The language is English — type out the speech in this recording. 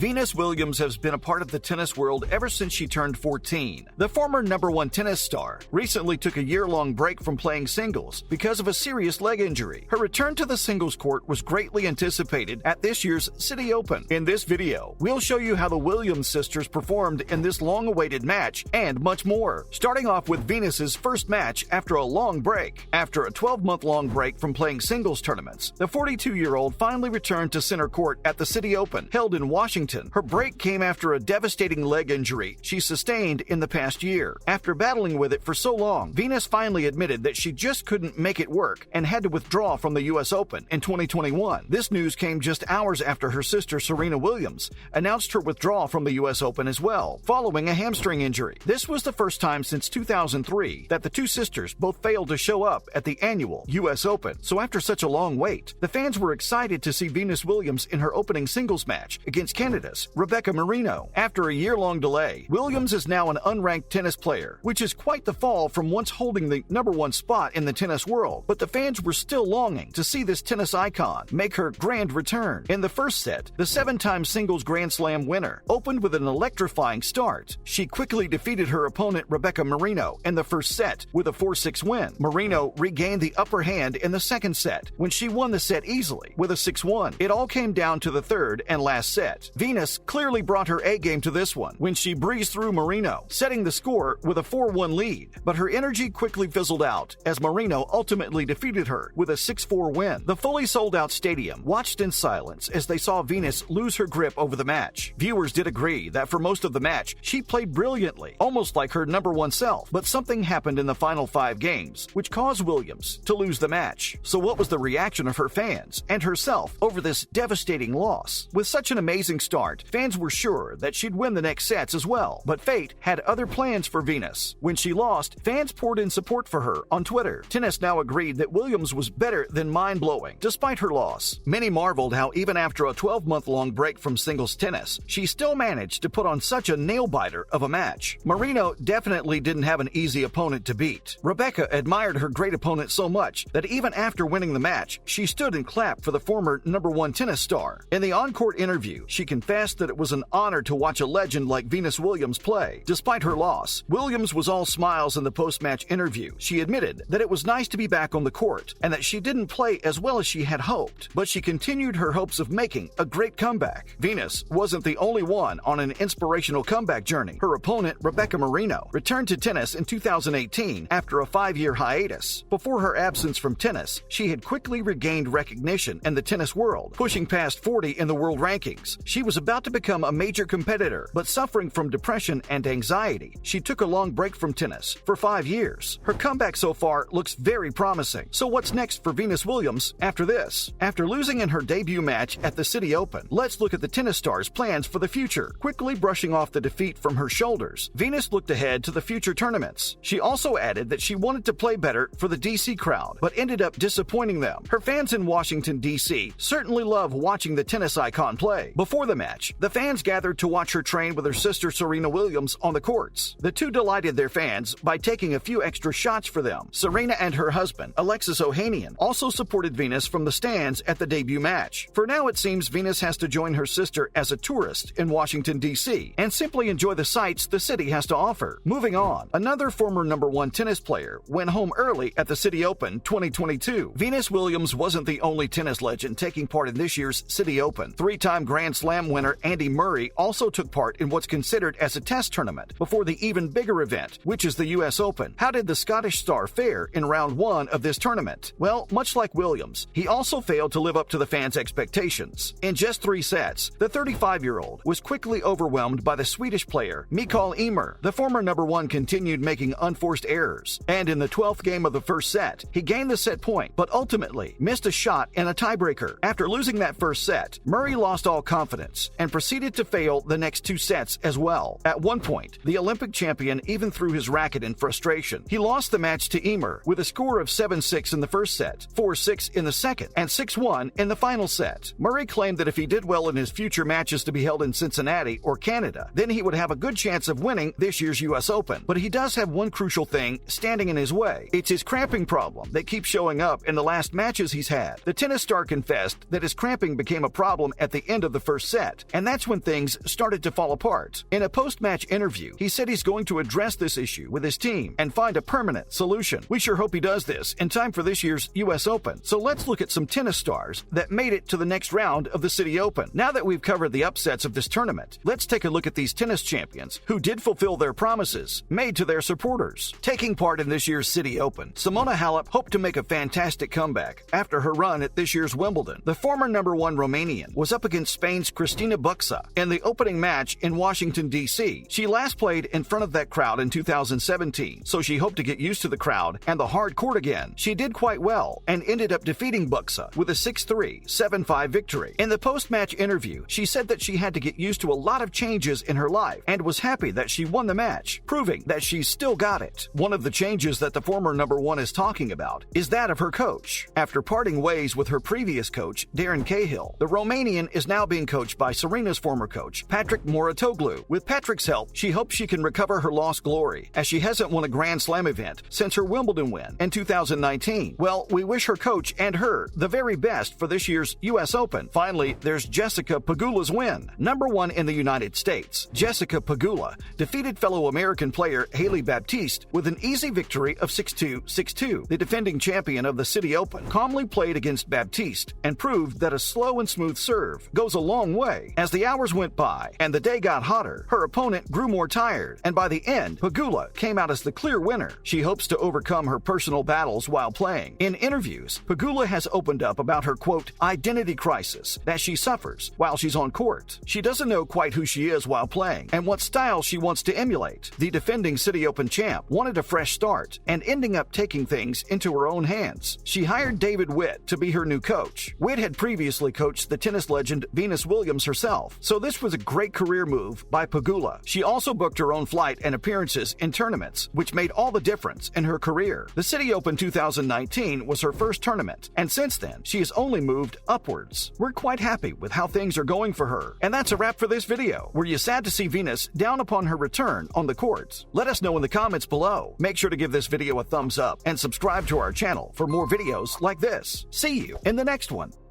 Venus Williams has been a part of the tennis world ever since she turned 14. The former #1 tennis star recently took a year-long break from playing singles because of a serious leg injury. Her return to the singles court was greatly anticipated at this year's Citi Open. In this video, we'll show you how the Williams sisters performed in this long-awaited match and much more. Starting off with Venus's first match after a long break. After a 12-month-long break from playing singles tournaments, the 42-year-old finally returned to center court at the Citi Open, held in Washington. Her break came after a devastating leg injury she sustained in the past year. After battling with it for so long, Venus finally admitted that she just couldn't make it work and had to withdraw from the U.S. Open in 2021. This news came just hours after her sister Serena Williams announced her withdrawal from the U.S. Open as well, following a hamstring injury. This was the first time since 2003 that the two sisters both failed to show up at the annual U.S. Open. So after such a long wait, the fans were excited to see Venus Williams in her opening singles match against Canada's Rebecca Marino. After a year-long delay, Williams is now an unranked tennis player, which is quite the fall from once holding the #1 spot in the tennis world. But the fans were still longing to see this tennis icon make her grand return. In the first set, the 7-time singles Grand Slam winner opened with an electrifying start. She quickly defeated her opponent Rebecca Marino in the first set with a 4-6 win. Marino regained the upper hand in the second set when she won the set easily with a 6-1. It all came down to the third and last set. Venus clearly brought her A-game to this one when she breezed through Marino, setting the score with a 4-1 lead. But her energy quickly fizzled out as Marino ultimately defeated her with a 6-4 win. The fully sold-out stadium watched in silence as they saw Venus lose her grip over the match. Viewers did agree that for most of the match, she played brilliantly, almost like her #1 self. But something happened in the final 5 games, which caused Williams to lose the match. So what was the reaction of her fans and herself over this devastating loss? With such an amazing start, fans were sure that she'd win the next sets as well. But fate had other plans for Venus. When she lost, fans poured in support for her on Twitter. Tennis Now agreed that Williams was better than mind-blowing, despite her loss. Many marveled how even after a 12-month-long break from singles tennis, she still managed to put on such a nail-biter of a match. Marino definitely didn't have an easy opponent to beat. Rebecca admired her great opponent so much that even after winning the match, she stood and clapped for the former #1 tennis star. In the on-court interview, she confessed that it was an honor to watch a legend like Venus Williams play. Despite her loss, Williams was all smiles in the post-match interview. She admitted that it was nice to be back on the court and that she didn't play as well as she had hoped, but she continued her hopes of making a great comeback. Venus wasn't the only one on an inspirational comeback journey. Her opponent, Rebecca Marino, returned to tennis in 2018 after a 5-year hiatus. Before her absence from tennis, she had quickly regained recognition in the tennis world, pushing past 40 in the world rankings. She was about to become a major competitor, but suffering from depression and anxiety, she took a long break from tennis for 5 years. Her comeback so far looks very promising. So what's next for Venus Williams after this? After losing in her debut match at the Citi Open, let's look at the tennis star's plans for the future. Quickly brushing off the defeat from her shoulders, Venus looked ahead to the future tournaments. She also added that she wanted to play better for the DC crowd, but ended up disappointing them. Her fans in Washington, D.C. certainly love watching the tennis icon play. Before the match, the fans gathered to watch her train with her sister Serena Williams on the courts. The two delighted their fans by taking a few extra shots for them. Serena and her husband, Alexis Ohanian, also supported Venus from the stands at the debut match. For now, it seems Venus has to join her sister as a tourist in Washington, D.C. and simply enjoy the sights the city has to offer. Moving on, another former #1 tennis player went home early at the Citi Open 2022. Venus Williams wasn't the only tennis legend taking part in this year's Citi Open. 3-time Grand Slam winner Andy Murray also took part in what's considered as a test tournament before the even bigger event, which is the U.S. Open. How did the Scottish star fare in round 1 of this tournament? Well, much like Williams, he also failed to live up to the fans' expectations. In just 3 sets, the 35-year-old was quickly overwhelmed by the Swedish player Mikael Ymer. The former #1 continued making unforced errors, and in the 12th game of the first set, he gained the set point, but ultimately missed a shot in a tiebreaker. After losing that first set, Murray lost all confidence and proceeded to fail the next 2 sets as well. At one point, the Olympic champion even threw his racket in frustration. He lost the match to Ymer with a score of 7-6 in the first set, 4-6 in the second, and 6-1 in the final set. Murray claimed that if he did well in his future matches to be held in Cincinnati or Canada, then he would have a good chance of winning this year's U.S. Open. But he does have one crucial thing standing in his way. It's his cramping problem that keeps showing up in the last matches he's had. The tennis star confessed that his cramping became a problem at the end of the first set. net, and that's when things started to fall apart. In a post-match interview, he said he's going to address this issue with his team and find a permanent solution. We sure hope he does this in time for this year's U.S. Open. So let's look at some tennis stars that made it to the next round of the Citi Open. Now that we've covered the upsets of this tournament, let's take a look at these tennis champions who did fulfill their promises made to their supporters. Taking part in this year's Citi Open, Simona Halep hoped to make a fantastic comeback after her run at this year's Wimbledon. The former number one Romanian was up against Spain's Cristina Buxa in the opening match in Washington, D.C. She last played in front of that crowd in 2017, so she hoped to get used to the crowd and the hard court again. She did quite well and ended up defeating Buxa with a 6-3, 7-5 victory. In the post-match interview, she said that she had to get used to a lot of changes in her life and was happy that she won the match, proving that she's still got it. One of the changes that the former number one is talking about is that of her coach. After parting ways with her previous coach, Darren Cahill, the Romanian is now being coached by Serena's former coach, Patrick Mouratoglou. With Patrick's help, she hopes she can recover her lost glory, as she hasn't won a Grand Slam event since her Wimbledon win in 2019. Well, we wish her coach and her the very best for this year's U.S. Open. Finally, there's Jessica Pegula's win. Number one in the United States, Jessica Pegula defeated fellow American player Haley Baptiste with an easy victory of 6-2, 6-2. The defending champion of the Citi Open calmly played against Baptiste and proved that a slow and smooth serve goes a long way. As the hours went by and the day got hotter, her opponent grew more tired, and by the end, Pegula came out as the clear winner. She hopes to overcome her personal battles while playing. In interviews, Pegula has opened up about her, quote, identity crisis that she suffers while she's on court. She doesn't know quite who she is while playing and what style she wants to emulate. The defending Citi Open champ wanted a fresh start and ending up taking things into her own hands. She hired David Witt to be her new coach. Witt had previously coached the tennis legend Venus Williams herself, so this was a great career move by Pegula. She also booked her own flight and appearances in tournaments, which made all the difference in her career. The Citi Open 2019 was her first tournament, and since then, she has only moved upwards. We're quite happy with how things are going for her. And that's a wrap for this video. Were you sad to see Venus down upon her return on the courts? Let us know in the comments below. Make sure to give this video a thumbs up and subscribe to our channel for more videos like this. See you in the next one.